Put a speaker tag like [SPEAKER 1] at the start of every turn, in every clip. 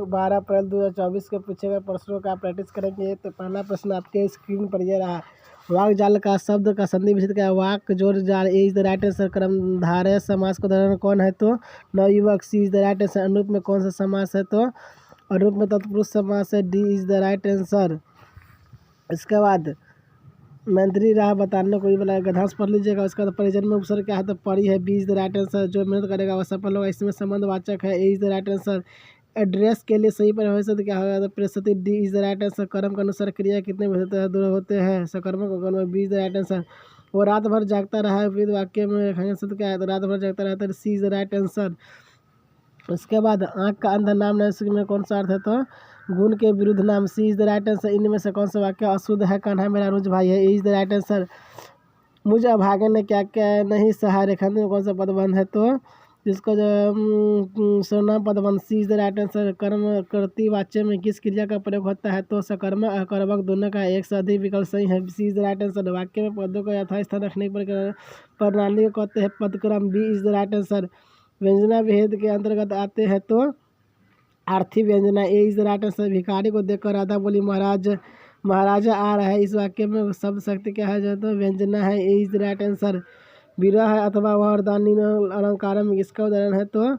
[SPEAKER 1] 12 अप्रैल 2024 के पूछे गए प्रश्नों का प्रैक्टिस करेंगे। तो पहला प्रश्न आपके स्क्रीन पर ये रहा, वाक जाल का शब्द का संधि विच्छेद क्या है? वाक जोड़ जाल, ए इज द राइट आंसर। कर्मधारय समास को उदाहरण कौन है? तो नवयुवक, सी इज द राइट आंसर। अनुरूप में कौन सा समास है? तो अनुरूप में तत्पुरुष समास है, D is the right answer. इसके बाद मैत्री राह बताने को भी बोला, गधांश पढ़ लीजिएगा। उसका तो परिजन में उपसर्ग क्या है? तो परी है, B is the right answer. जो मेहनत करेगा वह सफल होगा, इसमें संबंधवाचक है, A is the right answer. Address के लिए सही परिभाषा तो क्या होगा? तो परिस्थिति, D is the right answer. कर्म के अनुसार क्रिया कितने दो होते हैं? सकर्मक और कर्मक, B is the right answer. वो रात भर जागता रहा है, विद वाक्य में शब्द क्या है? तो रात भर जागता रहा, तो सी इज द राइट आंसर। उसके बाद आँख का अंधा नाम नहीं में कौन सा अर्थ है? तो गुण के विरुद्ध नाम, सी इज द राइट आंसर। इनमें से कौन सा वाक्य अशुद्ध है? कान्हा मेरा अनुज भाई है, A is the right answer. मुझे अभागे ने क्या क्या नहीं सहा, रेखांत में कौन सा पदबंध है? तो जिसको जो सर्वनाम पदबंध, सी इज द राइट आंसर। कर्म करती वाच्य में किस क्रिया का प्रयोग होता है? तो सकर्मक अकर्मक दोनों का एक से अधिक विकल्प सही है, सी इज द राइट आंसर। वाक्य में पदों को यथास्थान रखने पर प्रणाली को कहते हैं पदक्रम, B is the right answer. व्यंजना भेद के अंतर्गत आते हैं तो आर्थी व्यंजना, A is the right answer. भिखारी को देखकर राधा बोली, महाराजा आ रहा है। इस वाक्य में शब्द शक्ति क्या है? जो तो व्यंजना है, A is the right answer. विरह है अथवा वरदानी अलंकार में इसका उदाहरण है? तो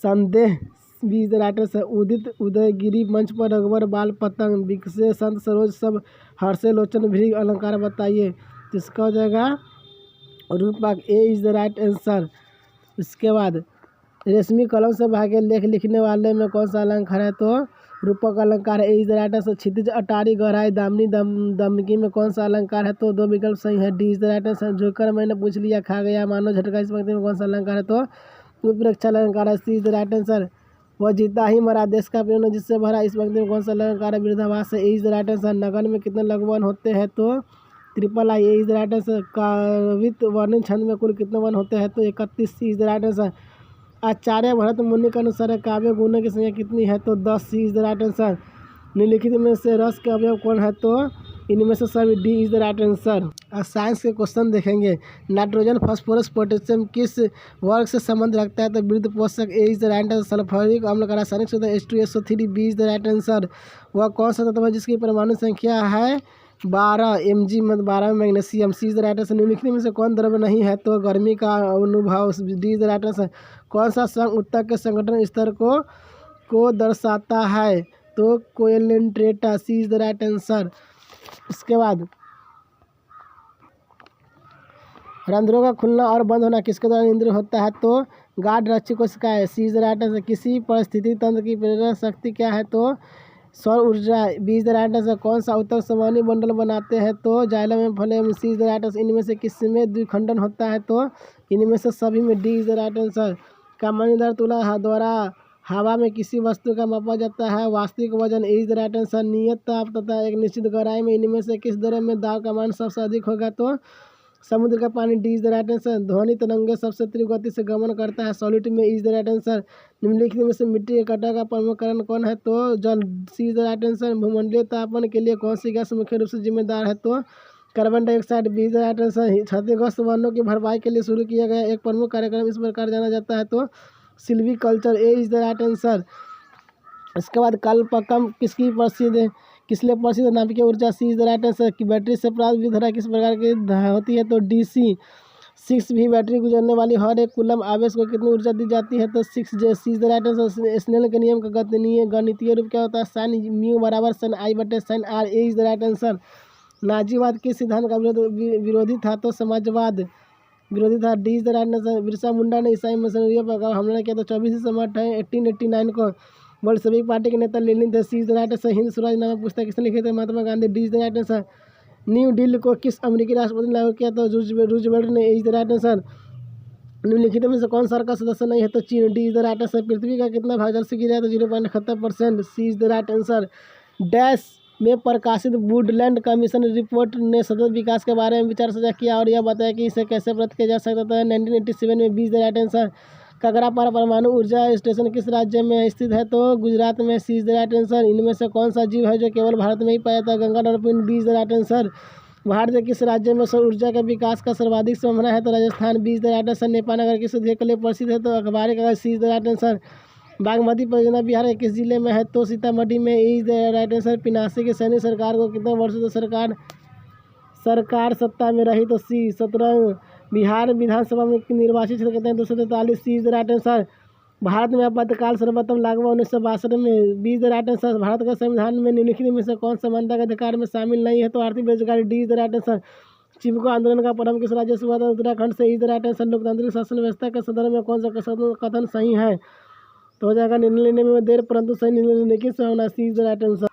[SPEAKER 1] संदेह, B is the right answer. उदित, उदयगिरी, मंच पर रघुवर, बाल पतंग, विकसे, संत, सरोज, सब, हर्षे, लोचन, भृग अलंकार बताइए। तो इसका हो जाएगा रूपक, ए इज द राइट आंसर। इसके बाद रेशमी कलम से भागे लेख लिखने वाले में कौन सा अलंकार है? तो रूपक अलंकार है, A is the right answer. क्षितिज, अटारी, गहराई, दामिनी, दमकी में कौन सा अलंकार है? तो दो विकल्प सही है, D is the right answer. Joker मैंने पूछ लिया, खा गया, मानो, झटका, इस पंक्ति में कौन सा अलंकार है? तो उत्प्रेक्षा अलंकार है, सी इज द राइट आंसर। वह जीता ही मरा, देश का प्रेम जिससे भरा, इस पंक्ति में कौन सा अलंकार है? विरोधाभास है, A is the right answer. नगन में कितने लघु वन होते हैं? तो triple I, A is the right answer. कावित वर्णन छंद में कुल कितने वन होते हैं? तो 31, सी इज द राइट आंसर। आचार्य भरत मुनि के अनुसार काव्य गुण की संख्या कितनी है? तो 10, सी इज द राइट आंसर। निम्नलिखित में से रस के अवयव कौन है? तो इनमें से सभी, D is the right answer. Science के क्वेश्चन देखेंगे। नाइट्रोजन, फास्फोरस, पोटेशियम किस वर्ग से संबंध रखता है? तो वृद्ध पोषक, A is the right answer. सल्फ्यूरिक अम्ल का रासायनिक सूत्र H2SO3, B is the right answer. वह कौन सा तत्व है जिसकी परमाणु संख्या है 12 Mg, मतलब 12 में magnesium, C is the right answer. निम्नलिखित में से कौन द्रव्य नहीं है? तो गर्मी का अनुभव, D is the right answer. कौन सा संघ ऊतक के संगठन स्तर को दर्शाता है? तो कोएलेंट्रेटा, सी इज द राइट आंसर। इसके बाद रंध्रों का खुलना और बंद होना किसके द्वारा इंद्रिय होता है? तो गार्ड रक्षी कोशिका है, सी इज द राइट आंसर। किसी परिस्थिति तंत्र की प्रेरक शक्ति क्या है? तो सौर ऊर्जा, B is the right answer. कौन सा ऊतक समानी मंडल बनाते हैं? तो जाइलम एवं phloem, C is the right answer. इनमें से किस में द्विखंडन होता है? तो इनमें से सभी में, D is the right answer. कामानी दर तुला द्वारा हवा में किसी वस्तु का मापा जाता है? वास्तविक वजन, ए इज द राइट आंसर। नियत ताप तथा एक निश्चित गहराई में इनमें से किस दर में दाब का मान सबसे अधिक होगा? तो समुद्र का पानी, D is the right answer. ध्वनि तरंगे सबसे तीव्र गति से गमन करता है? सॉलिड में, इज द राइट आंसर। निम्नलिखित में से मिट्टी के कटा का प्रमुखीकरण कौन है? तो जल, सी इज द राइट आंसर। भूमंडलीय तापमान के लिए कौन सी गैस मुख्य रूप से जिम्मेदार है? तो carbon dioxide, B is the right answer. क्षतिग्रस्त वनों की भरपाई के लिए शुरू किया गया एक प्रमुख कार्यक्रम इस प्रकार जाना जाता है? तो silviculture, A is the right answer. इसके बाद कल्पकम किसकी प्रसिद्ध है? किस लिए प्रसिद्ध? नाभिकीय ऊर्जा, सी इज द राइट आंसर। की बैटरी से प्राप्त विद्युत धारा किस प्रकार की होती है? तो DC। 6V बैटरी गुजरने वाली हर एक कूलम आवेश को कितनी ऊर्जा दी जाती है? तो 6J, C is the right answer. Snell के नियम का गणितीय रूप क्या होता है? साइन म्यू बराबर साइन I बटे sine R, A is the right answer. नाजीवाद किस सिद्धांत का विरोधी था? तो समाजवाद विरोधी था, D is the right answer. Birsa Munda ने ईसाई मशीनरी पर हमला किया तो 24 दिसंबर 1889 को। बोल्शेविक पार्टी के नेता लेनिन थे, C is the right answer. Hind Swaraj नामक पुस्तक किसने लिखी थी? Mahatma Gandhi, D is the right answer. New Deal को किस अमेरिकी राष्ट्रपति ने लागू किया? तो रूजवेल्ट ने, ए इज द राइट आंसर। निम्नलिखित में से कौन सार का सदस्य नहीं है? तो चीन, D is the right answer. पृथ्वी का कितना भाग जल से गिरा है? तो 0.71%, C is the right answer. Dash में प्रकाशित वुडलैंड कमीशन रिपोर्ट ने सतत विकास के बारे में विचार साझा किया और यह बताया कि इसे कैसे प्राप्त किया जा सकता था? 1987 में, B is the right answer. Kakrapar परमाणु ऊर्जा स्टेशन किस राज्य में स्थित है? तो गुजरात में, सी इज द राइट आंसर। इनमें से कौन सा जीव है जो केवल भारत में ही पाया जाता है? Ganga dolphin, D is the right answer. Bharat के किस राज्य में सौर ऊर्जा के विकास का सर्वाधिक संभावना है? तो Rajasthan, B is the right answer. Nepal Nagar किस उद्योग के लिए प्रसिद्ध है? तो अखबारी कागज, C is the right answer. Bagmati परियोजना बिहार के किस जिले में है? तो सीतामढ़ी में। Is the right answer. 85 की सैनिक सरकार को कितने वर्षों से सरकार सत्ता में रही? तो सी 17। बिहार विधानसभा में निर्वाचित क्षेत्र कितने? 243। C is the right answer. Bharat में आपातकाल सर्वोत्तम लागू हुआ 1962 में। B is the right answer. Bharat के संविधान में निम्नलिखित में से कौन समानता के अधिकार में शामिल नहीं है? तो आर्थिक बेरोजगारी। D is the right answer. Chipko आंदोलन का प्रारंभ किस राज्य से हुआ था? उत्तराखंड से। Is the right answer. लोकतांत्रिक शासन व्यवस्था के संदर्भ में कौन सा कथन सही है? तो हो जाएगा निर्णय लेने में देर परंतु सही निर्णय लेने की संभावना। सी इज द राइट आंसर।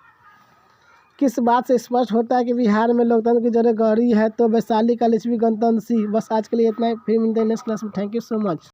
[SPEAKER 1] किस बात से स्पष्ट होता है कि बिहार में लोकतंत्र की जड़ें गहरी है? तो वैशाली का लिच्छवी गणतंत्र। सी। बस आज के लिए इतना ही, फिर मिलते हैं नेक्स्ट क्लास में। Thank you so much.